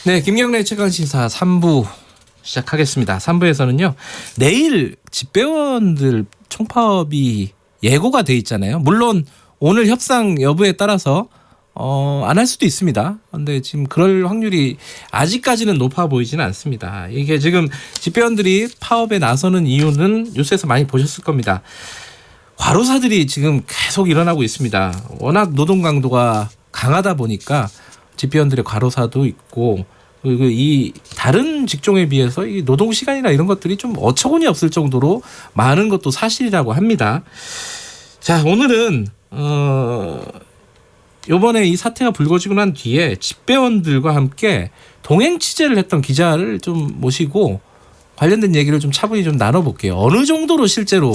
네, 김경래 최강시사 3부 시작하겠습니다. 3부에서는요. 내일 집배원들 총파업이 예고가 돼 있잖아요. 물론 오늘 협상 여부에 따라서 안 할 수도 있습니다. 그런데 지금 그럴 확률이 아직까지는 높아 보이지는 않습니다. 이게 지금 집배원들이 파업에 나서는 이유는 뉴스에서 많이 보셨을 겁니다. 과로사들이 지금 계속 일어나고 있습니다. 워낙 노동 강도가 강하다 보니까 집배원들의 과로사도 있고 그리고 이 다른 직종에 비해서 이 노동 시간이나 이런 것들이 좀 어처구니 없을 정도로 많은 것도 사실이라고 합니다. 자, 오늘은 이번에 이 사태가 불거지고 난 뒤에 집배원들과 함께 동행 취재를 했던 기자를 좀 모시고 관련된 얘기를 좀 차분히 좀 나눠볼게요. 어느 정도로 실제로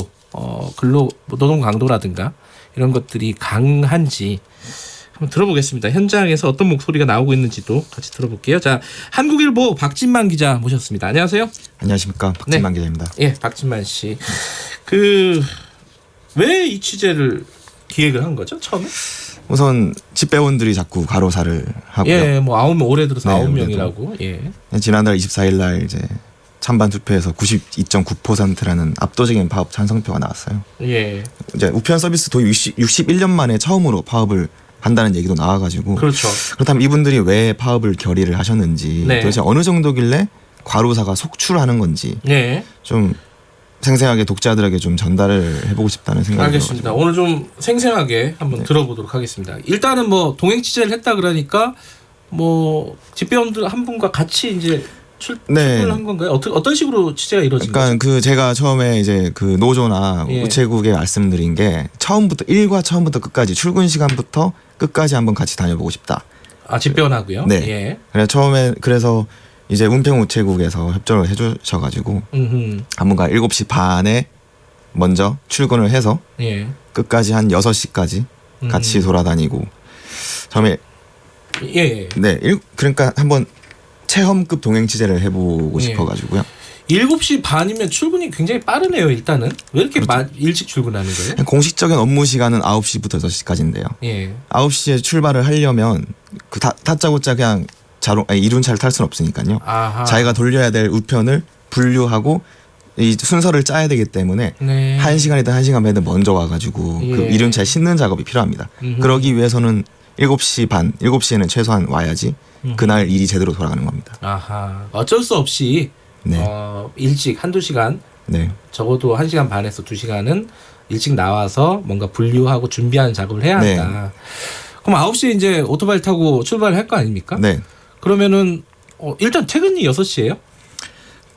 근로 노동 강도라든가 이런 것들이 강한지 한번 들어보겠습니다. 현장에서 어떤 목소리가 나오고 있는지도 같이 들어볼게요. 자, 한국일보 박진만 기자 모셨습니다. 안녕하세요. 안녕하십니까, 박진만 네. 기자입니다. 예, 박진만 씨. 왜 이 취재를 기획을 한 거죠? 처음에? 우선 집배원들이 자꾸 과로사를 하고요. 예, 뭐 올해 들어서 네, 9명이라고. 예. 지난달 24일 날 이제 찬반 투표에서 92.9%라는 압도적인 파업 찬성표가 나왔어요. 예. 이제 우편 서비스 도입 61년 만에 처음으로 파업을 한다는 얘기도 나와가지고. 그렇죠. 그렇다면 이분들이 왜 파업을 결의를 하셨는지, 네. 도대체 어느 정도길래 과로사가 속출하는 건지 예. 좀 생생하게 독자들에게 좀 전달을 해보고 싶다는 생각이 알겠습니다. 들어가지고. 오늘 좀 생생하게 한번 네. 들어보도록 하겠습니다. 일단은 뭐 동행 취재를 했다 그러니까 뭐 집배원들 한 분과 같이 이제 출근을 한 건가요? 어떤 식으로 취재가 이루어진 그러니까 거죠? 제가 처음에 이제 그 노조나 예. 우체국에 말씀드린 게 처음부터 끝까지 출근 시간부터 끝까지 한번 같이 다녀보고 싶다. 아, 집배원하고요. 네. 예. 그래서 이제 운평우체국에서 협조를 해주셔가지고 한번가 7시 반에 먼저 출근을 해서 예. 끝까지 한 6시까지 같이 돌아다니고 처음에 예. 그러니까 한번 체험급 동행 취재를 해보고 예. 싶어가지고요. 7시 반이면 출근이 굉장히 빠르네요. 일단은. 왜 이렇게 그렇죠. 일찍 출근하는 거예요? 공식적인 업무 시간은 9시부터 6시까지인데요. 예. 9시에 출발을 하려면 그 다짜고짜 그냥 이륜차를 탈 수는 없으니까요. 아하. 자기가 돌려야 될 우편을 분류하고 이 순서를 짜야 되기 때문에 네. 1시간이든 1시간 반이든 먼저 와가지고 예. 그 이륜차에 싣는 작업이 필요합니다. 그러기 위해서는 7시 반, 7시에는 최소한 와야지 그날 일이 제대로 돌아가는 겁니다. 아하. 어쩔 수 없이 네. 일찍 한두 시간 네. 적어도 1시간 반에서 2시간은 일찍 나와서 뭔가 분류하고 준비하는 작업을 해야 네. 한다. 그럼 9시에 이제 오토바이 타고 출발을 할 거 아닙니까? 네. 그러면은 일단 퇴근이 6시예요?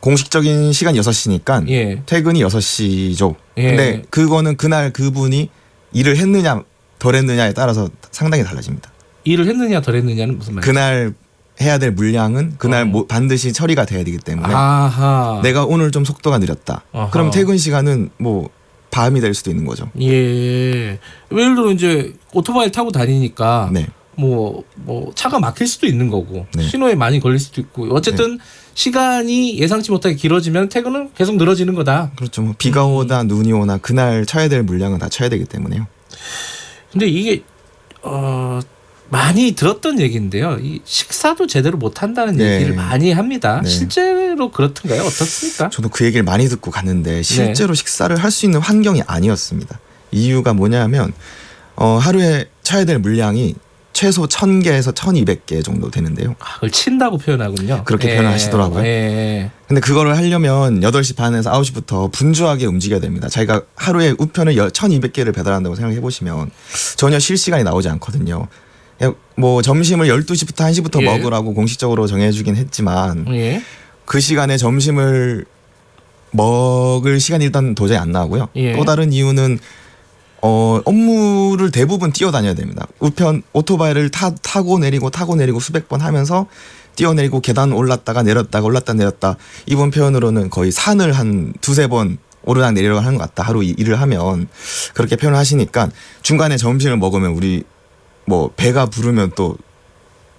공식적인 시간 6시니까 예. 퇴근이 6시죠. 예. 근데 그거는 그날 그분이 일을 했느냐 덜 했느냐에 따라서 상당히 달라집니다. 일을 했느냐 덜 했느냐는 무슨 말이에요? 그날 해야 될 물량은 그날 반드시 처리가 돼야 되기 때문에 아하. 내가 오늘 좀 속도가 느렸다. 아하. 그럼 퇴근 시간은 뭐 밤이 될 수도 있는 거죠. 예. 예를 들어 이제 오토바이 타고 다니니까 네. 뭐 차가 막힐 수도 있는 거고 네. 신호에 많이 걸릴 수도 있고 어쨌든 시간이 예상치 못하게 길어지면 퇴근은 계속 늘어지는 거다. 그렇죠. 뭐 비가 오다 눈이 오나 그날 쳐야 될 물량은 다 쳐야 되기 때문에요. 근데 이게 많이 들었던 얘기인데요. 이 식사도 제대로 못 한다는 네. 얘기를 많이 합니다. 네. 실제로 그렇던가요? 어떻습니까? 저도 그 얘기를 많이 듣고 갔는데 실제로 식사를 할 수 있는 환경이 아니었습니다. 이유가 뭐냐면 하루에 쳐야 될 물량이 최소 1000개에서 1200개 정도 되는데요. 그걸 친다고 표현하군요. 그렇게 표현하시더라고요. 예. 근데 그거를 하려면 8시 반에서 9시부터 분주하게 움직여야 됩니다. 자기가 하루에 우편을 1200개를 배달한다고 생각해 보시면 전혀 실시간이 나오지 않거든요. 뭐 점심을 12시부터 1시부터 예. 먹으라고 공식적으로 정해주긴 했지만 예. 그 시간에 점심을 먹을 시간이 일단 도저히 안 나오고요. 예. 또 다른 이유는 업무를 대부분 뛰어다녀야 됩니다. 우편 오토바이를 타고 내리고 수백 번 하면서 뛰어내리고 계단 올랐다가 내렸다가 올랐다 내렸다. 이번 표현으로는 거의 산을 한 두세 번 오르락 내리락 하는 것 같다. 하루 일을 하면 그렇게 표현을 하시니까 중간에 점심을 먹으면 우리 뭐 배가 부르면 또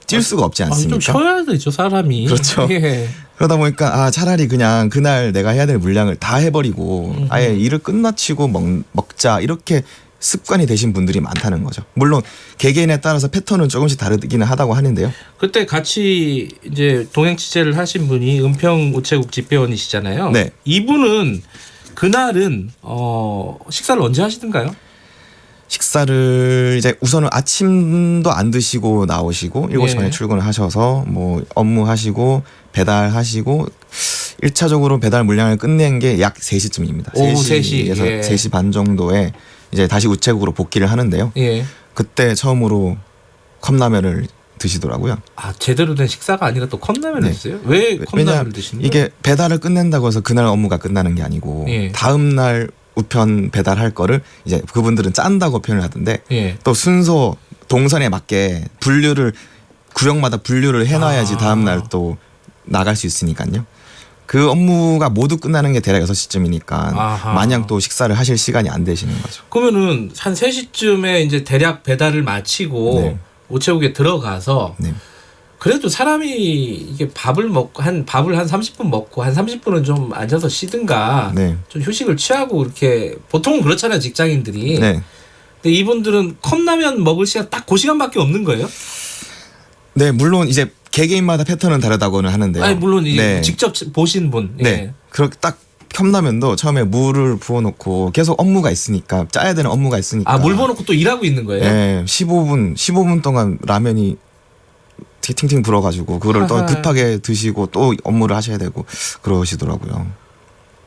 뛸 수가 없지 않습니까? 좀 쉬어야 되죠, 사람이. 그렇죠. 예. 그러다 보니까 차라리 그냥 그날 내가 해야 될 물량을 다 해버리고 아예 일을 끝마치고 먹자 이렇게 습관이 되신 분들이 많다는 거죠. 물론 개개인에 따라서 패턴은 조금씩 다르기는 하다고 하는데요. 그때 같이 이제 동행 취재를 하신 분이 은평 우체국 집배원이시잖아요. 네. 이분은 그날은 식사를 언제 하시던가요? 식사를 이제 우선은 아침도 안 드시고 나오시고 7시 예. 반에 출근을 하셔서 뭐 업무하시고 배달하시고 1차적으로 배달 물량을 끝낸 게 약 3시쯤입니다. 오후 3시. 3시에서 예. 3시 반 정도에 이제 다시 우체국으로 복귀를 하는데요. 예. 그때 처음으로 컵라면을 드시더라고요. 아 제대로 된 식사가 아니라 또 컵라면을 네. 드세요? 왜 컵라면을 드시는 거예요? 이게 배달을 끝낸다고 해서 그날 업무가 끝나는 게 아니고 예. 다음 날 우편 배달할 거를 이제 그분들은 짠다고 표현을 하던데 예. 또 순서 동선에 맞게 분류를 구역마다 분류를 해놔야지 아. 다음 날 또 나갈 수 있으니까요. 그 업무가 모두 끝나는 게 대략 6시쯤이니까 아하. 마냥 또 식사를 하실 시간이 안 되시는 거죠. 그러면은 한 3시쯤에 이제 대략 배달을 마치고 네. 우체국에 들어가서 네. 그래도 사람이 이게 밥을 한 30분 먹고 한 30분은 좀 앉아서 쉬든가 네. 좀 휴식을 취하고 이렇게 보통은 그렇잖아요 직장인들이. 네. 근데 이분들은 컵라면 먹을 시간 딱 그 시간밖에 없는 거예요? 네, 물론 이제 개개인마다 패턴은 다르다고는 하는데요. 아니 물론 이 네. 직접 보신 분. 예. 네. 그렇게 딱 컵라면도 처음에 물을 부어놓고 계속 업무가 있으니까 짜야 되는 업무가 있으니까. 아 물 부어놓고 또 일하고 있는 거예요? 네, 15분 동안 라면이 팅팅 불어가지고 그거를 또 아하. 급하게 드시고 또 업무를 하셔야 되고 그러시더라고요.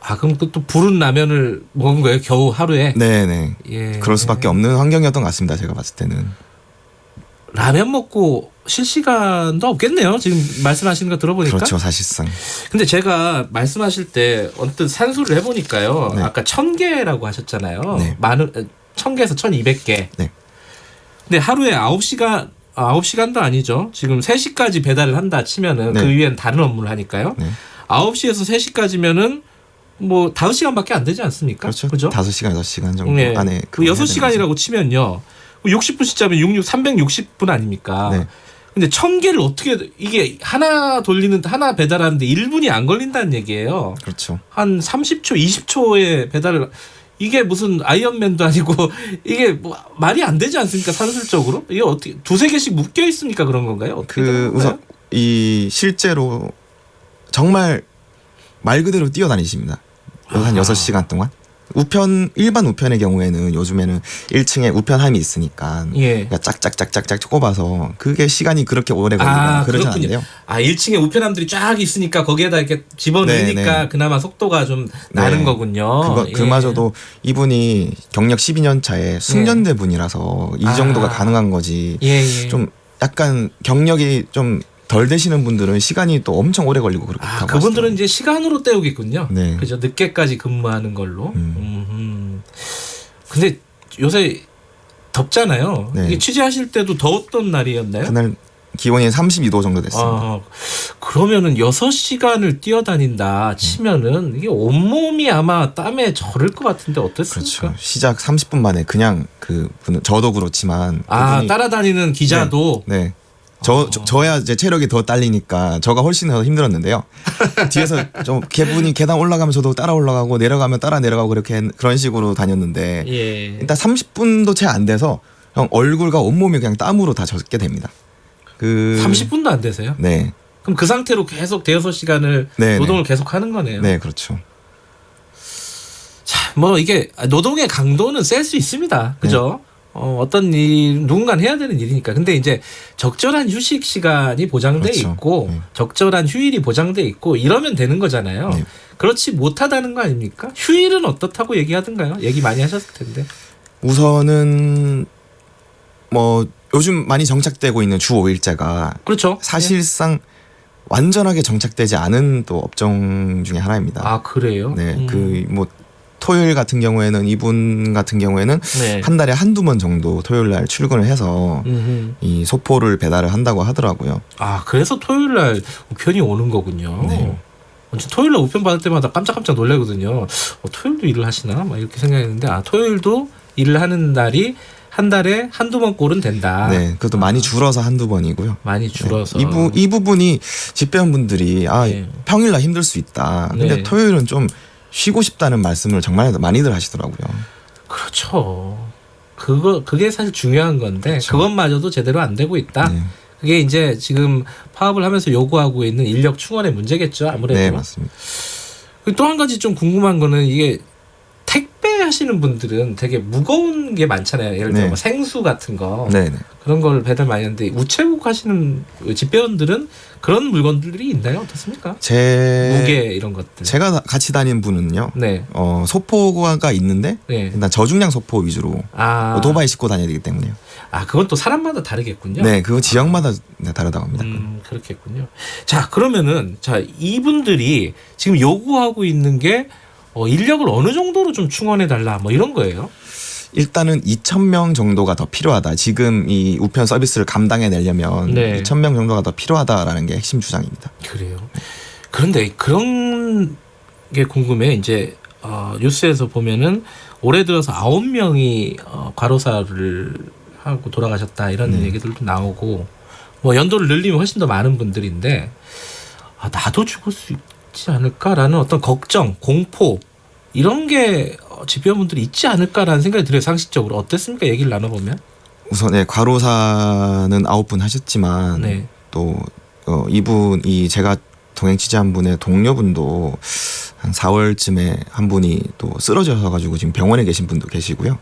아 그럼 또 부른 라면을 먹은 거예요 겨우 하루에? 네네. 예. 그럴 수밖에 없는 환경이었던 것 같습니다. 제가 봤을 때는. 라면 먹고 쉴 시간도 없겠네요. 지금 말씀하시는 거 들어보니까. 그렇죠, 사실상. 근데 제가 말씀하실 때 언뜻 산수를 해보니까요. 네. 아까 1000개라고 하셨잖아요. 네. 1000개에서 1200개. 네. 근데 하루에 9시간도 아니죠. 지금 3시까지 배달을 한다 치면은 네. 그 위엔 다른 업무를 하니까요. 네. 9시에서 3시까지면은 뭐 5시간밖에 안 되지 않습니까? 그렇죠. 그죠? 5시간, 6시간 정도 네. 안에. 그 6시간이라고 치면요. 60분씩 짜면 360분 아닙니까? 네. 근데 1000개를 어떻게 이게 하나 배달하는데 1분이 안 걸린다는 얘기예요. 그렇죠. 한 30초, 20초에 배달을 이게 무슨 아이언맨도 아니고 이게 뭐 말이 안 되지 않습니까? 산술적으로? 이게 어떻게 두세 개씩 묶여 있으니까 그런 건가요? 어떻게 되는 건가요? 우선 이 실제로 정말 말 그대로 뛰어다니십니다. 한 6시간 동안. 일반 우편의 경우에는 요즘에는 1층에 우편함이 있으니까 예. 그러니까 짝짝짝짝짝 꼽아서 그게 시간이 그렇게 오래 걸리거나 그러진 그렇군요. 않는데요. 아 1층에 우편함들이 쫙 있으니까 거기에다 이렇게 집어넣으니까 네, 네. 그나마 속도가 좀 나는 네. 거군요. 예. 그마저도 이분이 경력 12년 차에 숙련대 분이라서 이 정도가 가능한 거지. 예, 예. 좀 약간 경력이 좀 덜 되시는 분들은 시간이 또 엄청 오래 걸리고 그렇다고 그분들은 하시더라고요. 이제 시간으로 때우겠군요. 네. 그죠. 늦게까지 근무하는 걸로. 음. 근데 요새 덥잖아요. 네. 이게 취재하실 때도 더웠던 날이었나요? 그날 기온이 32도 정도 됐습니다. 그러면은 6시간을 뛰어다닌다 치면은 이게 온몸이 아마 땀에 절을 것 같은데 어땠습니까? 그렇죠. 시작 30분 만에 그냥 그분은 저도 그렇지만 그분이 따라다니는 기자도 네. 저야 이제 체력이 더 딸리니까 저가 훨씬 더 힘들었는데요. 뒤에서 좀 개분이 계단 올라가면 저도 따라 올라가고 내려가면 따라 내려가고 그런 식으로 다녔는데 예. 일단 30분도 채 안 돼서 형 얼굴과 온몸이 그냥 땀으로 다 젖게 됩니다. 30분도 안 되세요? 네. 그럼 그 상태로 계속 대여섯 시간을 네, 노동을 계속 하는 거네요. 네, 그렇죠. 자, 뭐 이게 노동의 강도는 셀 수 있습니다. 그죠? 어떤 일 누군가는 해야 되는 일이니까. 근데 이제 적절한 휴식 시간이 보장돼 그렇죠. 있고 네. 적절한 휴일이 보장돼 있고 이러면 되는 거잖아요. 네. 그렇지 못하다는 거 아닙니까? 휴일은 어떻다고 얘기하던가요? 얘기 많이 하셨을 텐데. 우선은 뭐 요즘 많이 정착되고 있는 주 5일제가 그렇죠. 사실상 완전하게 정착되지 않은 또 업종 중에 하나입니다. 아 그래요? 네, 그 뭐 토요일 같은 경우에는 이분 같은 경우에는 네. 한 달에 한두 번 정도 토요일 날 출근을 해서 이 소포를 배달을 한다고 하더라고요. 아 그래서 토요일 날 우편이 오는 거군요. 네. 토요일 날 우편 받을 때마다 깜짝깜짝 놀라거든요. 토요일도 일을 하시나? 막 이렇게 생각했는데 토요일도 일을 하는 날이 한 달에 한두 번 꼴은 된다. 네, 그것도 많이 줄어서 한두 번이고요. 많이 줄어서. 네, 이 부분이 집배원분들이 네. 평일날 힘들 수 있다. 근데 네. 토요일은 좀 쉬고 싶다는 말씀을 정말 많이들 하시더라고요. 그렇죠. 그게 사실 중요한 건데 그렇죠. 그것마저도 제대로 안 되고 있다. 네. 그게 이제 지금 파업을 하면서 요구하고 있는 인력 충원의 문제겠죠. 아무래도. 네, 맞습니다. 또 한 가지 좀 궁금한 거는 이게 택배 하시는 분들은 되게 무거운 게 많잖아요. 예를 들어 네. 뭐 생수 같은 거 네, 네. 그런 걸 배달 많이 하는데 우체국 하시는 집배원들은 그런 물건들이 있나요? 어떻습니까? 무게 이런 것들. 제가 같이 다니는 분은요. 네. 소포가 있는데 네. 일단 저중량 소포 위주로 오토바이 싣고 다녀야 되기 때문에요. 그건 또 사람마다 다르겠군요. 네, 그거 지역마다 다르다고 합니다. 그렇겠군요. 자, 그러면은 이분들이 지금 요구하고 있는 게 인력을 어느 정도로 좀 충원해 달라 뭐 이런 거예요. 일단은 2,000명 정도가 더 필요하다. 지금 이 우편 서비스를 감당해내려면 네. 2,000명 정도가 더 필요하다라는 게 핵심 주장입니다. 그래요. 그런데 그런 게 궁금해. 이제 뉴스에서 보면은 올해 들어서 9명이 과로사를 하고 돌아가셨다 이런 얘기들도 나오고 뭐 연도를 늘리면 훨씬 더 많은 분들인데 나도 죽을 수 있지 않을까라는 어떤 걱정, 공포 이런 게 집배원분들이 있지 않을까라는 생각이 들어요. 상식적으로 어땠습니까? 얘기를 나눠보면. 우선 과로사는 9분 하셨지만 네. 또 이분이 제가 동행 취재한 분의 동료분도 한 4월쯤에 한 분이 또 쓰러져서 가지고 지금 병원에 계신 분도 계시고요.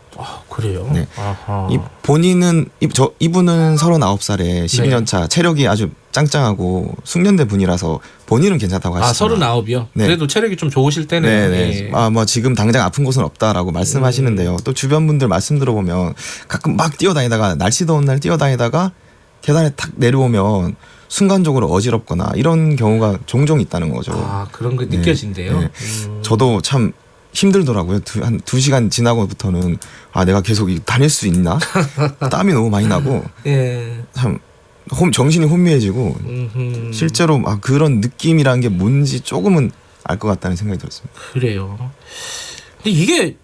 그래요? 네. 아하. 이분은 39살에 12년차 체력이 아주 짱짱하고 숙련된 분이라서 본인은 괜찮다고 하시지만 39이요? 네. 그래도 체력이 좀 좋으실 때네요. 네. 예. 뭐 지금 당장 아픈 곳은 없다라고 말씀하시는데요. 또 주변 분들 말씀 들어보면 가끔 막 뛰어다니다가 날씨 더운 날 뛰어다니다가 계단에 탁 내려오면 순간적으로 어지럽거나 이런 경우가 종종 있다는 거죠. 그런 게 네. 느껴진대요. 네. 저도 참 힘들더라고요. 한 2시간 지나고부터는 내가 계속 다닐 수 있나? 땀이 너무 많이 나고 예. 참 정신이 혼미해지고 실제로 그런 느낌이라는 게 뭔지 조금은 알 것 같다는 생각이 들었습니다. 그래요. 근데 이게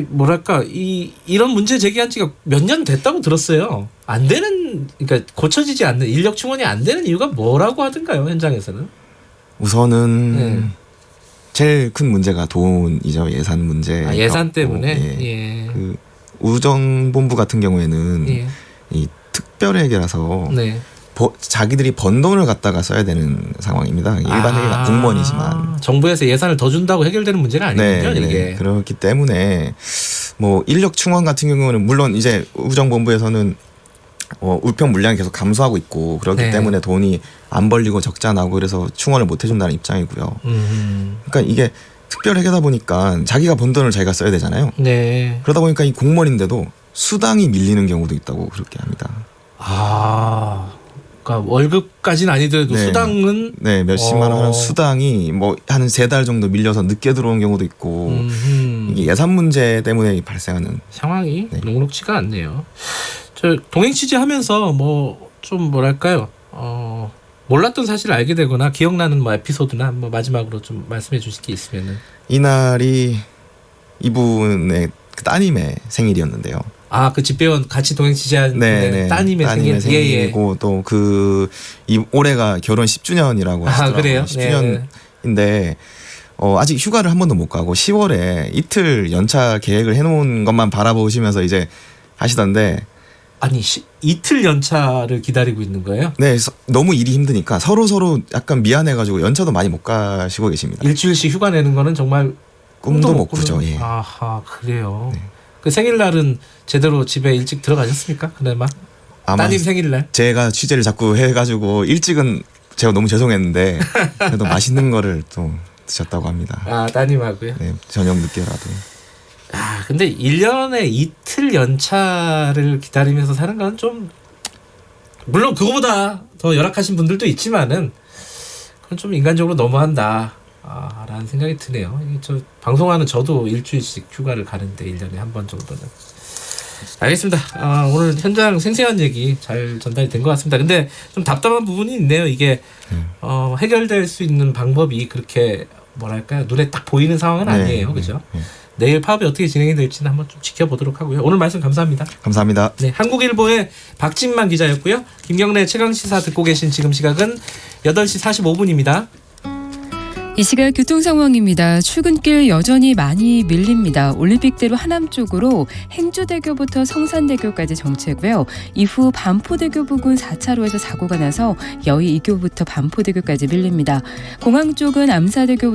뭐랄까 이런 문제 제기한 지가 몇 년 됐다고 들었어요. 안 되는 그러니까 고쳐지지 않는 인력 충원이 안 되는 이유가 뭐라고 하던가요? 현장에서는? 우선은 제일 큰 문제가 돈이죠. 예산 문제. 예산 때문에. 예. 그 우정본부 같은 경우에는 이 특별회계라서 네. 자기들이 번 돈을 갖다가 써야 되는 상황입니다. 일반 회계가 공무원이지만 정부에서 예산을 더 준다고 해결되는 문제가 아니군요. 이게. 네. 그렇기 때문에 뭐 인력 충원 같은 경우는 물론 이제 우정본부에서는 우편 물량이 계속 감소하고 있고 그렇기 네. 때문에 돈이 안 벌리고 적자 나고 그래서 충원을 못 해준다는 입장이고요. 그러니까 이게 특별회계다 보니까 자기가 번 돈을 자기가 써야 되잖아요. 네. 그러다 보니까 이 공무원인데도 수당이 밀리는 경우도 있다고 그렇게 합니다. 그러니까 월급까지는 아니더라도 네. 수당은 몇십만 원 하는 수당이 뭐 한 3달 정도 밀려서 늦게 들어오는 경우도 있고 이게 예산 문제 때문에 발생하는 상황이 녹록지가 않네요. 저 동행 취재하면서 뭐 좀 뭐랄까요? 몰랐던 사실을 알게 되거나 기억나는 뭐 에피소드나 뭐 마지막으로 좀 말씀해 주실 게 있으면은. 이날이 이분의 따님의 생일이었는데요. 그 집배원 같이 동행 취재한 따님의 생일이고 또 올해가 결혼 10주년이라고 하시더라고요. 그래요? 10주년인데 아직 휴가를 한 번도 못 가고 10월에 이틀 연차 계획을 해놓은 것만 바라보시면서 이제 하시던데 이틀 연차를 기다리고 있는 거예요? 네, 너무 일이 힘드니까 서로 약간 미안해가지고 연차도 많이 못 가시고 계십니다. 일주일씩 휴가 내는 거는 정말 꿈도 못 꾸죠. 예. 그래요. 네. 그 생일날은 제대로 집에 일찍 들어가셨습니까? 그나마? 따님 생일날? 제가 취재를 자꾸 해가지고 일찍은 제가 너무 죄송했는데 그래도 맛있는 거를 또 드셨다고 합니다. 따님하고요? 네, 저녁 늦게라도. 근데 1년에 이틀 연차를 기다리면서 사는 건 좀 물론 그거보다 더 열악하신 분들도 있지만은 그건 좀 인간적으로 너무한다. 라는 생각이 드네요. 방송하는 저도 일주일씩 휴가를 가는데 1년에 한 번 정도는. 알겠습니다. 오늘 현장 생생한 얘기 잘 전달이 된 것 같습니다. 근데 좀 답답한 부분이 있네요. 이게 해결될 수 있는 방법이 그렇게 뭐랄까요 눈에 딱 보이는 상황은 아니에요. 그죠? 내일 파업이 어떻게 진행이 될지는 한번 좀 지켜보도록 하고요. 오늘 말씀 감사합니다. 감사합니다. 네, 한국일보의 박진만 기자였고요. 김경래 최강시사 듣고 계신 지금 시각은 8시 45분입니다. 이 시각 교통 상황입니다. 출근길 여전히 많이 밀립니다. 올림픽대로 하남 쪽으로 행주대교부터 성산대교까지 정체고요. 이후 반포대교 부근 4차로에서 사고가 나서 여의 2교부터 반포대교까지 밀립니다. 공항 쪽은 암사대교